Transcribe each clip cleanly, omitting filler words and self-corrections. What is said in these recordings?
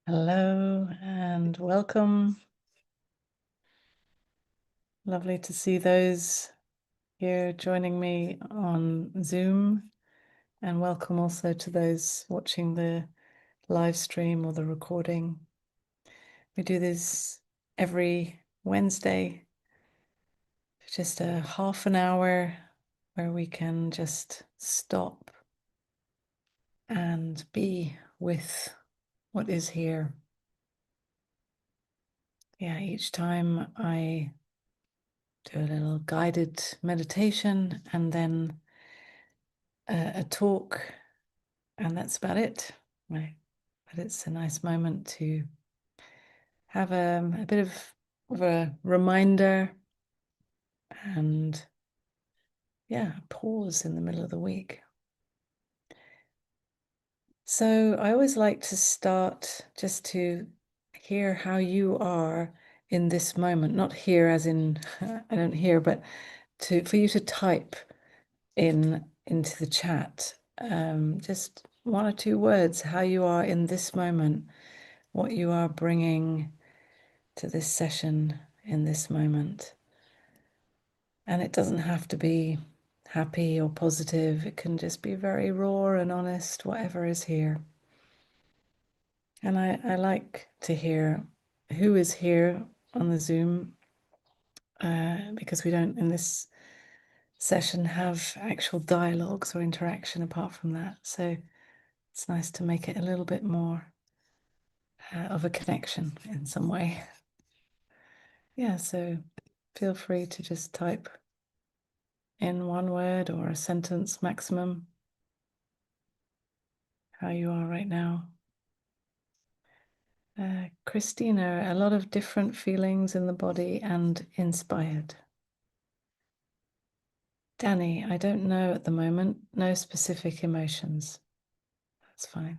Hello and welcome. Lovely to see those here joining me on Zoom, and welcome also to those watching the live stream or the recording. We do this every Wednesday, just a half an hour where we can just stop and be with what is here. Yeah, each time I do a little guided meditation and then a talk, and that's about it, right? But it's a nice moment to have a bit of a reminder and yeah, pause in the middle of the week. So I always like to start just to hear how you are in this moment, not hear as in I don't hear, but for you to type into the chat, just one or two words, how you are in this moment, what you are bringing to this session in this moment. And it doesn't have to be happy or positive. It can just be very raw and honest, whatever is here. And I like to hear who is here on the Zoom, because we don't in this session have actual dialogues or interaction apart from that. So it's nice to make it a little bit more of a connection in some way. Yeah, so feel free to just type in one word or a sentence maximum how you are right now. Christina, a lot of different feelings in the body and inspired. Danny, I don't know at the moment, no specific emotions. That's fine.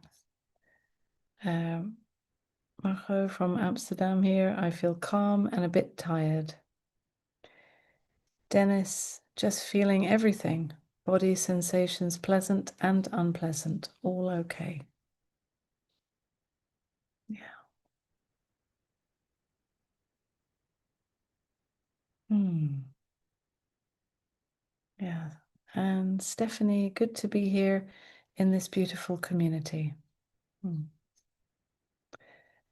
Marco from Amsterdam here, I feel calm and a bit tired. Dennis, just feeling everything. Body sensations pleasant and unpleasant, all okay. Yeah. Yeah. And Stephanie, good to be here in this beautiful community.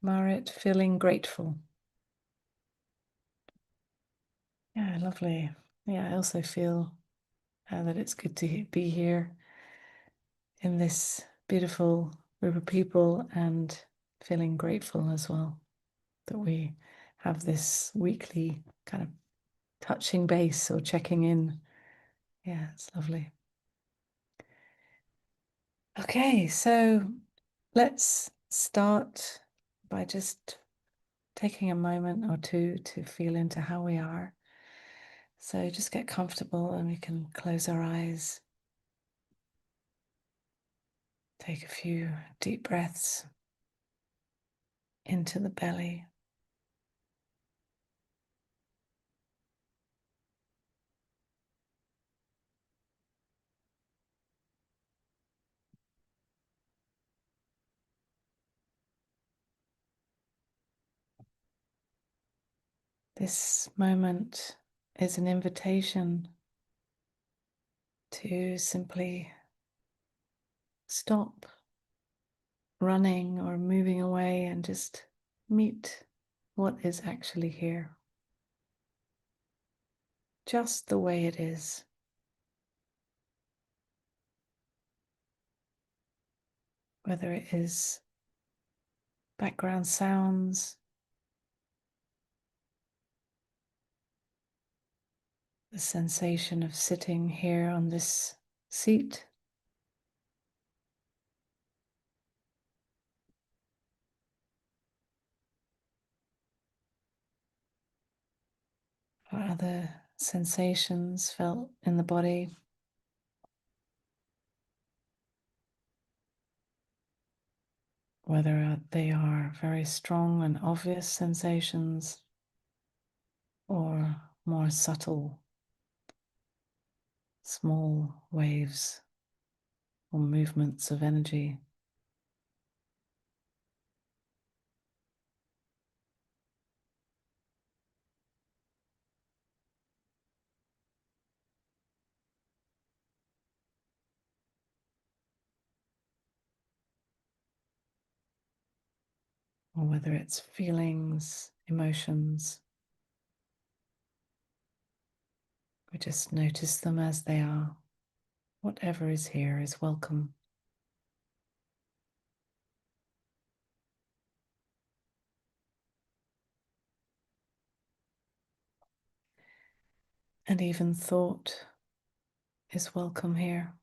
Marit, feeling grateful. Yeah, lovely. Yeah, I also feel that it's good to be here in this beautiful group of people and feeling grateful as well that we have this weekly kind of touching base or checking in. Yeah, it's lovely. Okay, so let's start by just taking a moment or two to feel into how we are. So just get comfortable and we can close our eyes. Take a few deep breaths into the belly. This moment is an invitation to simply stop running or moving away and just meet what is actually here, just the way it is. Whether it is background sounds, the sensation of sitting here on this seat, or other sensations felt in the body. Whether they are very strong and obvious sensations or more subtle, small waves or movements of energy. or whether it's feelings, emotions. We just notice them as they are. Whatever is here is welcome. And even thought is welcome here.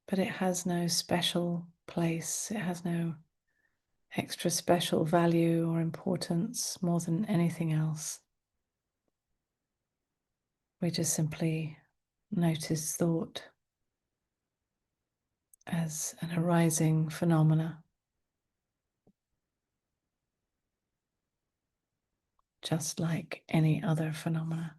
But it has no special place. It has no extra special value or importance more than anything else. We just simply notice thought as an arising phenomena, just like any other phenomena.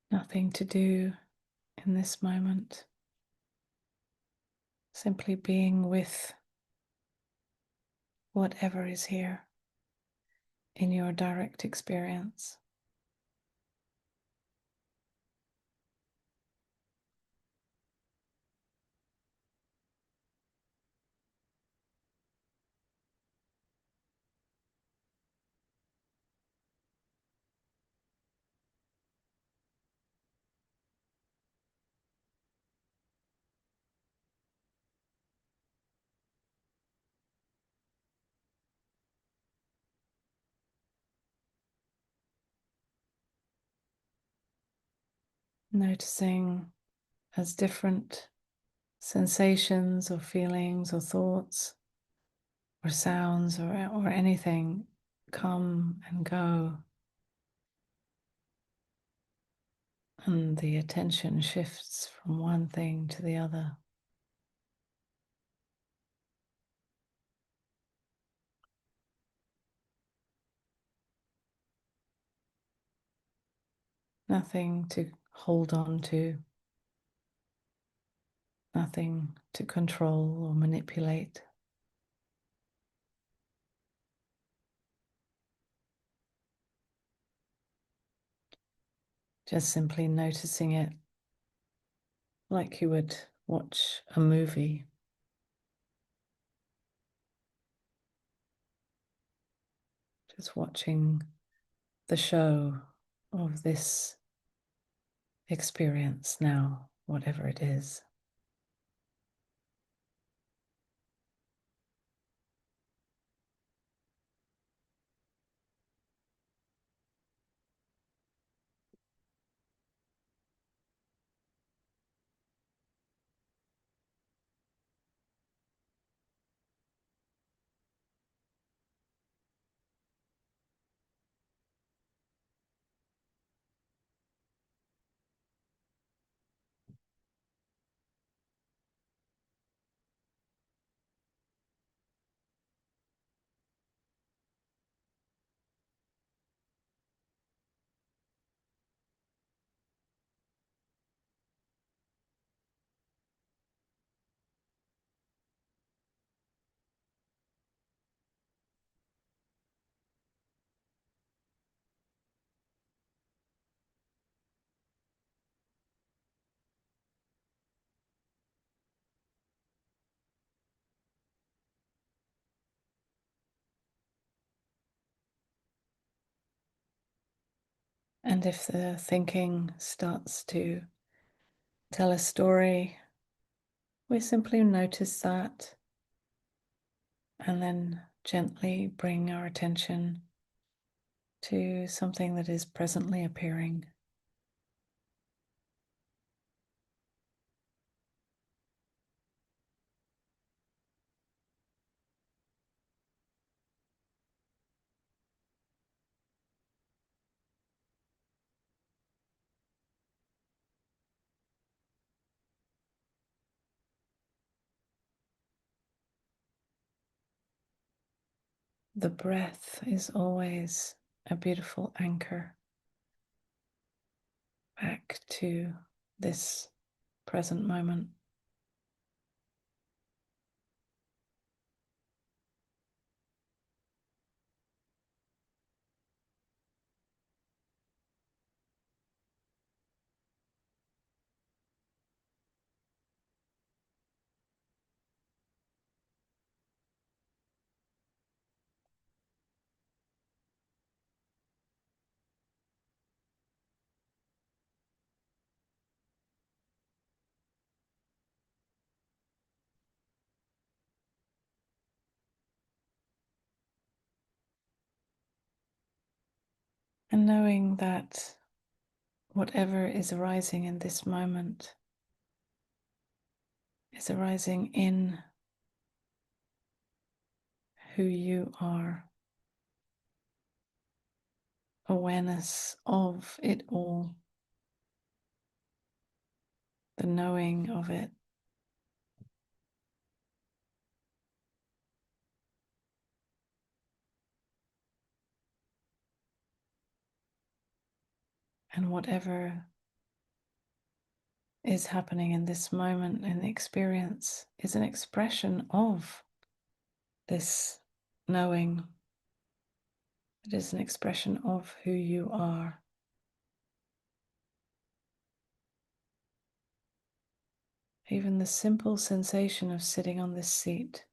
Nothing to do in this moment. Simply being with whatever is here in your direct experience. Noticing as different sensations or feelings or thoughts or sounds or anything come and go, and the attention shifts from one thing to the other. Nothing to hold on to, nothing to control or manipulate. Just simply noticing it like you would watch a movie. Just watching the show of this experience now, whatever it is. And if the thinking starts to tell a story, we simply notice that and then gently bring our attention to something that is presently appearing. The breath is always a beautiful anchor back to this present moment. And knowing that whatever is arising in this moment is arising in who you are, awareness of it all, the knowing of it. And whatever is happening in this moment in the experience is an expression of this knowing. It is an expression of who you are. Even the simple sensation of sitting on this seat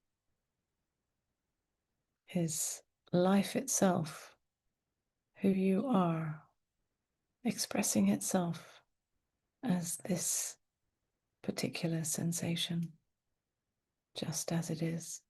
is life itself, who you are, expressing itself as this particular sensation, just as it is.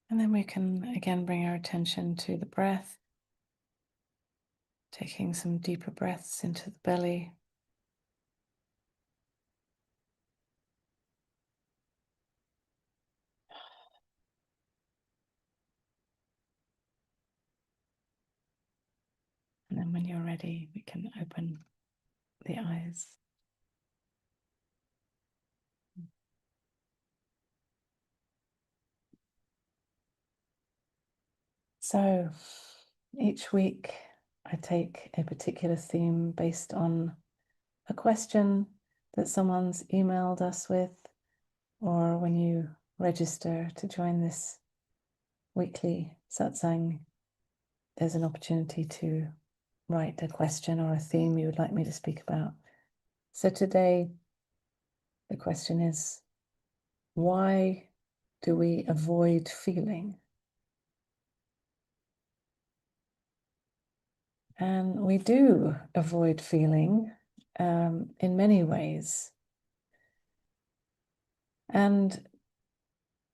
And then we can again bring our attention to the breath, taking some deeper breaths into the belly. And then when you're ready, we can open the eyes. So each week I take a particular theme based on a question that someone's emailed us with, or when you register to join this weekly satsang, there's an opportunity to write a question or a theme you would like me to speak about. So today, the question is, why do we avoid feeling? And we do avoid feeling in many ways. And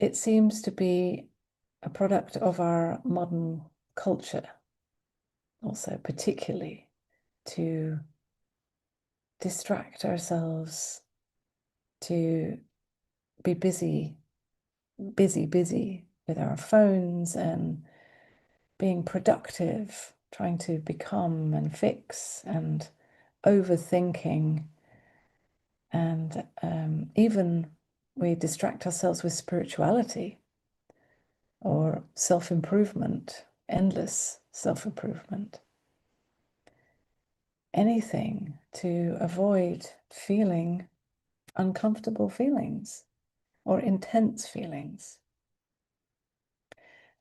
it seems to be a product of our modern culture, also particularly to distract ourselves, to be busy with our phones and being productive, trying to become and fix and overthinking. And even we distract ourselves with spirituality or self-improvement, endless self-improvement. Anything to avoid feeling uncomfortable feelings or intense feelings.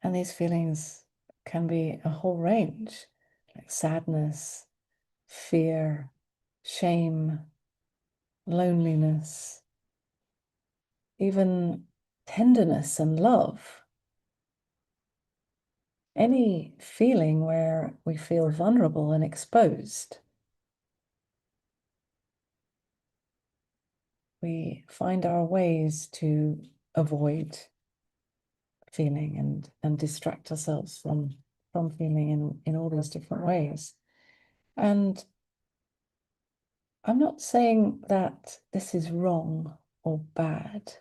And these feelings can be a whole range, like sadness, fear, shame, loneliness, even tenderness and love. Any feeling where we feel vulnerable and exposed. We find our ways to avoid feeling and distract ourselves from feeling in all those different ways. And I'm not saying that this is wrong or bad.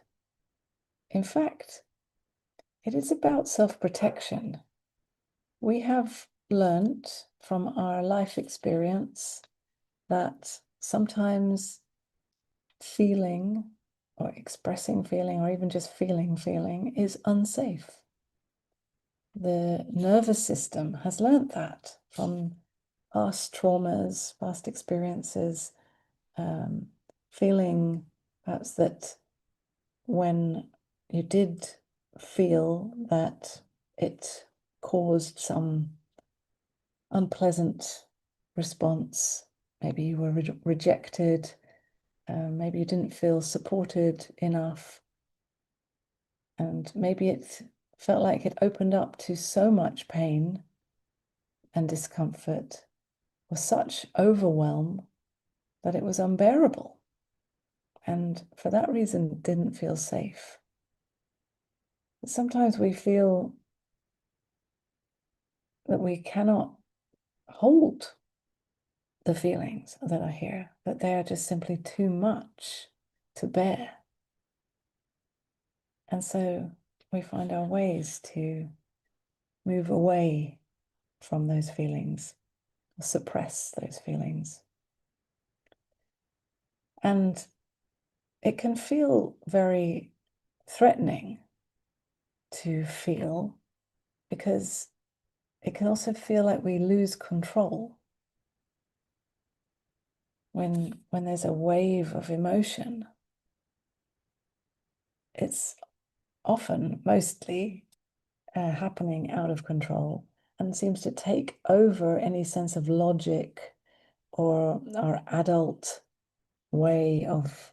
In fact, it is about self-protection. We have learnt from our life experience that sometimes feeling or expressing feeling or even just feeling is unsafe. The nervous system has learnt that from past traumas, past experiences, feeling perhaps that when you did feel that it caused some unpleasant response, maybe you were rejected, maybe you didn't feel supported enough, and maybe it felt like it opened up to so much pain and discomfort, or such overwhelm that it was unbearable, and for that reason didn't feel safe. But sometimes we feel that we cannot hold the feelings that are here, that they are just simply too much to bear. And so we find our ways to move away from those feelings, or suppress those feelings. And it can feel very threatening to feel, because it can also feel like we lose control. When there's a wave of emotion, it's often, mostly, happening out of control and seems to take over any sense of logic or our adult way of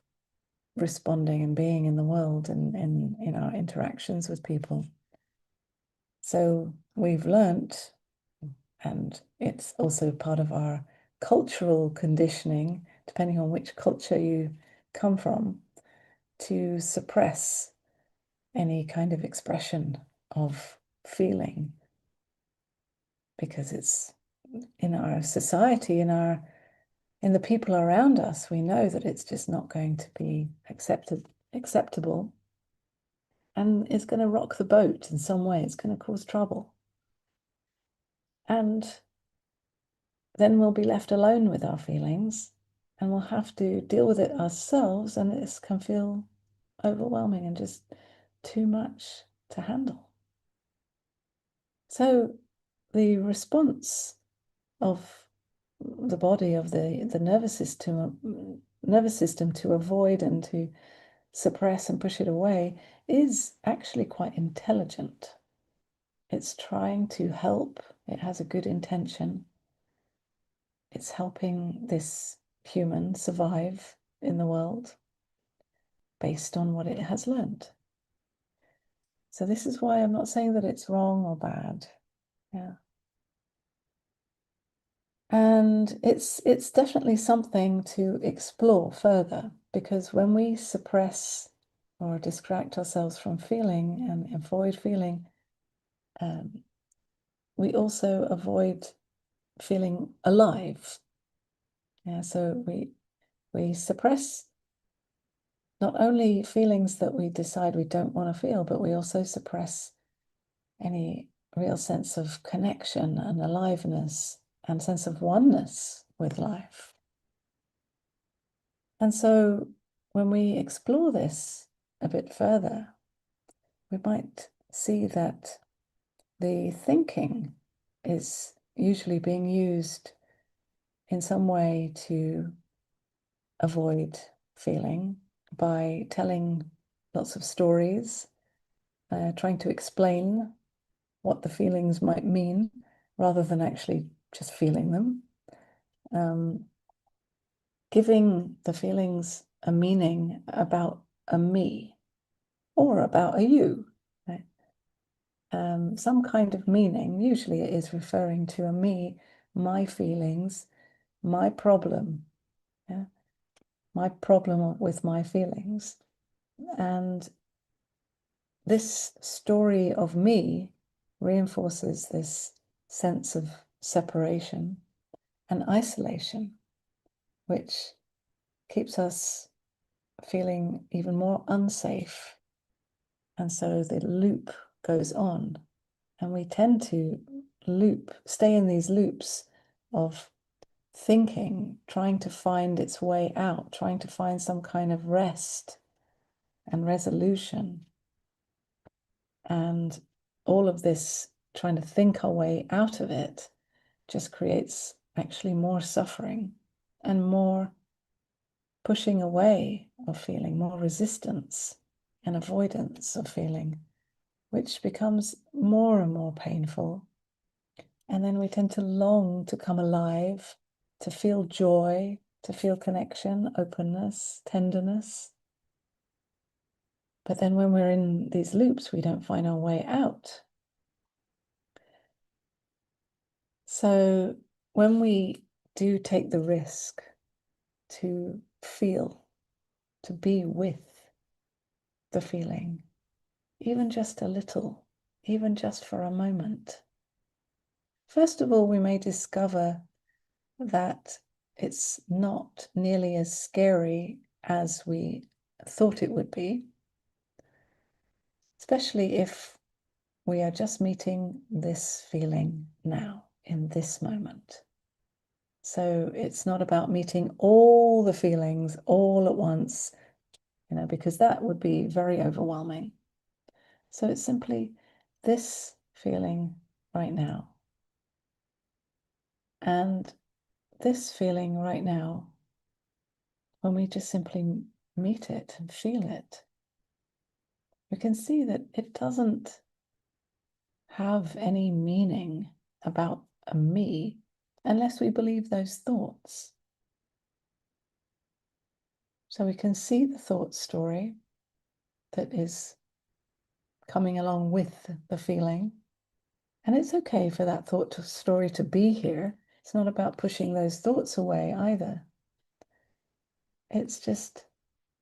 responding and being in the world and in our interactions with people. So we've learnt, and it's also part of our cultural conditioning, depending on which culture you come from, to suppress any kind of expression of feeling, because it's in our society, in the people around us, we know that it's just not going to be acceptable, and it's going to rock the boat in some way. It's going to cause trouble, and then we'll be left alone with our feelings, and we'll have to deal with it ourselves, and this can feel overwhelming and just too much to handle. So the response of the body, of the nervous system to avoid and to suppress and push it away, is actually quite intelligent. It's trying to help. It has a good intention. It's helping this human survive in the world based on what it has learned. So this is why I'm not saying that it's wrong or bad. Yeah. And it's definitely something to explore further, because when we suppress or distract ourselves from feeling and avoid feeling, we also avoid feeling alive. Yeah, so we suppress not only feelings that we decide we don't want to feel, but we also suppress any real sense of connection and aliveness and sense of oneness with life. And so when we explore this a bit further, we might see that the thinking is usually being used in some way to avoid feeling, by telling lots of stories, trying to explain what the feelings might mean, rather than actually just feeling them. Giving the feelings a meaning about a me or about a you. Right? Some kind of meaning. Usually it is referring to a me, my feelings, my problem. Yeah? My problem with my feelings. And this story of me reinforces this sense of separation and isolation, which keeps us feeling even more unsafe. And so the loop goes on, and we tend to stay in these loops of thinking, trying to find its way out, trying to find some kind of rest and resolution. And all of this, trying to think our way out of it, just creates actually more suffering and more pushing away of feeling, more resistance and avoidance of feeling, which becomes more and more painful. And then we tend to long to come alive, to feel joy, to feel connection, openness, tenderness. But then when we're in these loops, we don't find our way out. So when we do take the risk to feel, to be with the feeling, even just a little, even just for a moment, first of all, we may discover that it's not nearly as scary as we thought it would be, especially if we are just meeting this feeling now, in this moment. So it's not about meeting all the feelings all at once, because that would be very overwhelming. So it's simply this feeling right now. And this feeling right now, when we just simply meet it and feel it, we can see that it doesn't have any meaning about a me unless we believe those thoughts. So we can see the thought story that is coming along with the feeling. And it's okay for that thought story to be here. It's not about pushing those thoughts away either. It's just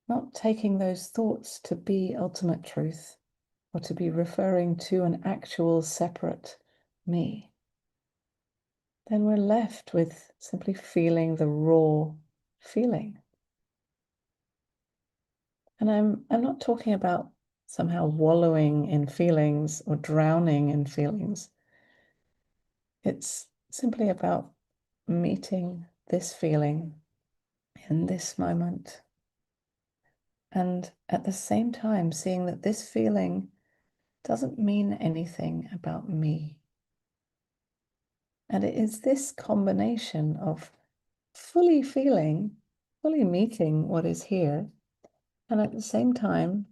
not taking those thoughts to be ultimate truth or to be referring to an actual separate me. Then we're left with simply feeling the raw feeling. And I'm not talking about somehow wallowing in feelings or drowning in feelings. It's simply about meeting this feeling in this moment. And at the same time, seeing that this feeling doesn't mean anything about me. And it is this combination of fully feeling, fully meeting what is here, and at the same time,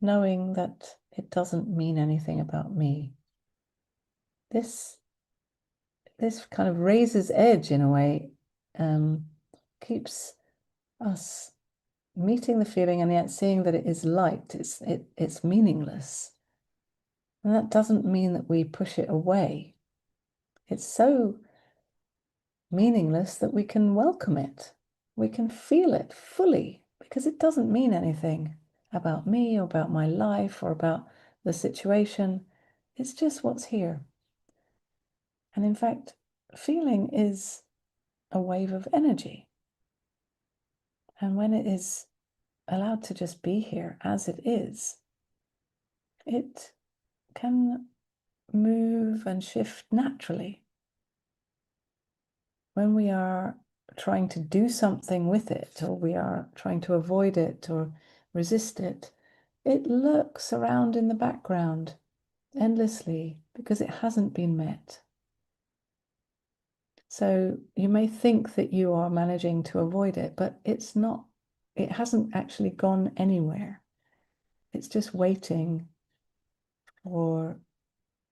knowing that it doesn't mean anything about me. This kind of raises edge in a way, keeps us meeting the feeling and yet seeing that it is light, it's meaningless. And that doesn't mean that we push it away. It's so meaningless that we can welcome it. We can feel it fully because it doesn't mean anything about me or about my life or about the situation. It's just what's here. And in fact, feeling is a wave of energy. And when it is allowed to just be here as it is, it can move and shift naturally. When we are trying to do something with it, or we are trying to avoid it or resist it, it lurks around in the background endlessly because it hasn't been met. So you may think that you are managing to avoid it, but it's not, it hasn't actually gone anywhere. It's just waiting for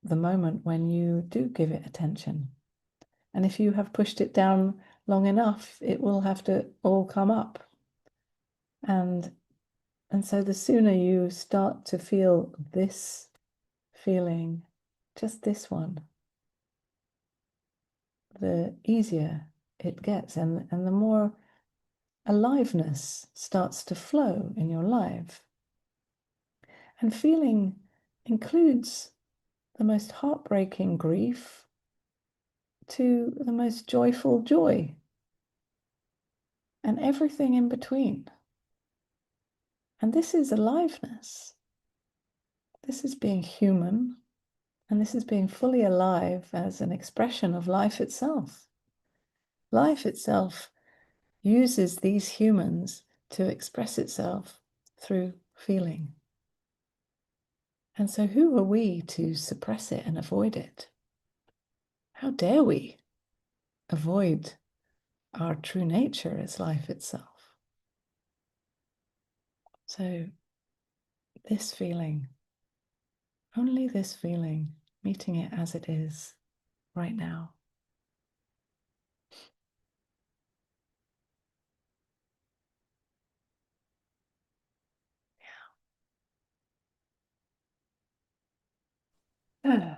the moment when you do give it attention. And if you have pushed it down long enough, it will have to all come up. And so the sooner you start to feel this feeling, just this one, the easier it gets, and the more aliveness starts to flow in your life. And feeling includes the most heartbreaking grief to the most joyful joy. and everything in between. And this is aliveness. This is being human, and this is being fully alive as an expression of life itself. Life itself uses these humans to express itself through feeling. And so who are we to suppress it and avoid it? How dare we avoid our true nature as life itself? So this feeling, only this feeling, meeting it as it is right now. Yeah.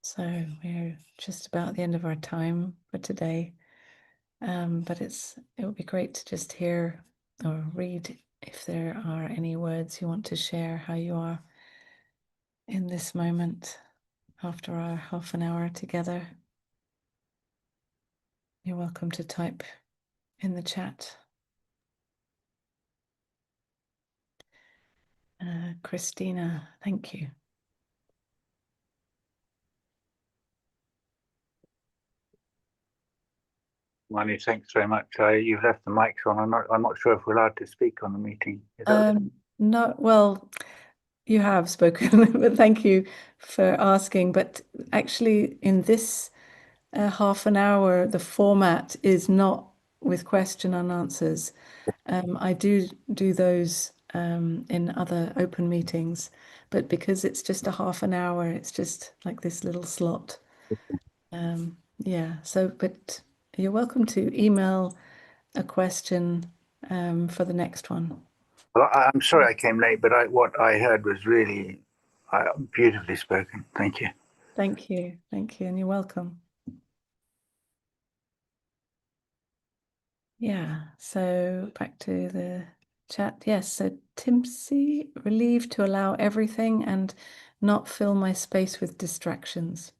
So we're just about the end of our time for today. But it would be great to just hear or read if there are any words you want to share, how you are in this moment after our half an hour together. You're welcome to type in the chat. Christina, thank you. Unmani, thanks very much. You've left the mics on. I'm not sure if we're allowed to speak on the meeting. Is that okay? No, well, you have spoken, but thank you for asking. But actually, in this half an hour, the format is not with question and answers. I do those in other open meetings, but because it's just a half an hour, it's just like this little slot. Yeah, so, but you're welcome to email a question for the next one. Well, I'm sorry I came late, but what I heard was really beautifully spoken. Thank you. Thank you, and you're welcome. Yeah, so back to the chat. Yes, so Timsy, relieved to allow everything and not fill my space with distractions.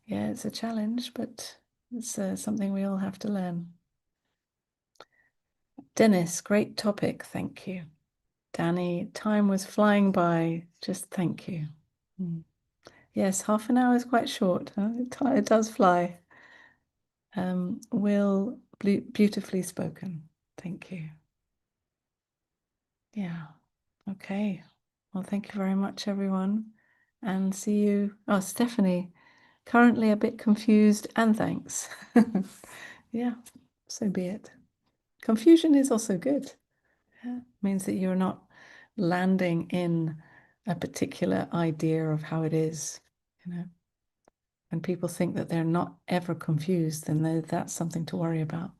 Yeah, it's a challenge, but it's something we all have to learn. Dennis, great topic. Thank you. Danny, time was flying by. Just thank you. Yes, half an hour is quite short. Huh? It does fly. Will, beautifully spoken. Thank you. Yeah. Okay. Well, thank you very much, everyone. And see you. Oh, Stephanie, currently a bit confused, and thanks. Yeah, so be it. Confusion is also good. Yeah, it means that you're not landing in a particular idea of how it is. When people think that they're not ever confused, then that's something to worry about.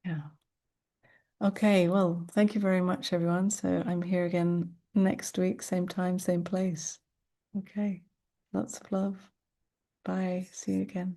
Yeah. Okay, well, thank you very much, everyone. So I'm here again next week, same time, same place. Okay, lots of love. Bye. See you again.